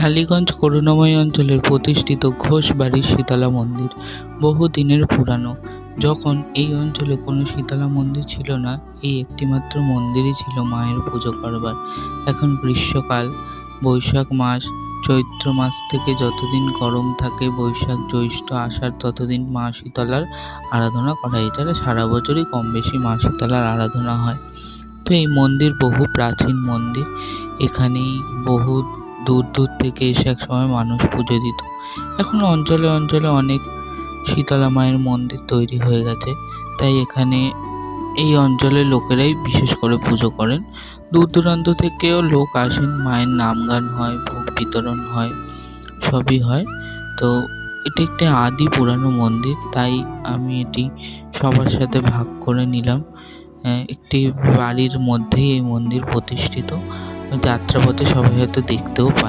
টালিগঞ্জ করুণাময়ী অঞ্চলের প্রতিষ্ঠিত ঘোষবাড়ির শীতলা মন্দির বহু দিনের পুরানো। যখন এই অঞ্চলে কোনো শীতলা মন্দির ছিল না, এই একটিমাত্র মন্দিরই ছিল মায়ের পুজো করবার। এখন গ্রীষ্মকাল, বৈশাখ মাস, চৈত্র মাস থেকে যতদিন গরম থাকে, বৈশাখ জ্যৈষ্ঠ আষাঢ় ততদিন মা শীতলার আরাধনা করা হয়। এছাড়া সারা বছরই কম বেশি মা শীতলার আরাধনা হয়। তো এই মন্দির বহু প্রাচীন মন্দির। এখানেই বহু দূর দূর থেকে এসে একসময় মানুষ পুজো দিত। এখন অঞ্চলে অঞ্চলে অনেক শীতলা মায়ের মন্দির তৈরি হয়ে গেছে, তাই এখানে এই অঞ্চলের লোকেরাই বিশেষ করে পুজো করেন। দূর দূরান্ত থেকেও লোক আসেন, মায়ের নাম গান হয়, ভোগ বিতরণ হয়, সবই হয়। তো এটি একটি আদি পুরানো মন্দির, তাই আমি এটি সবার সাথে ভাগ করে নিলাম। একটি বাড়ির মধ্যেই এই মন্দির প্রতিষ্ঠিত। যাত্রাপথে সবাই হয়তো দেখতেও পায়।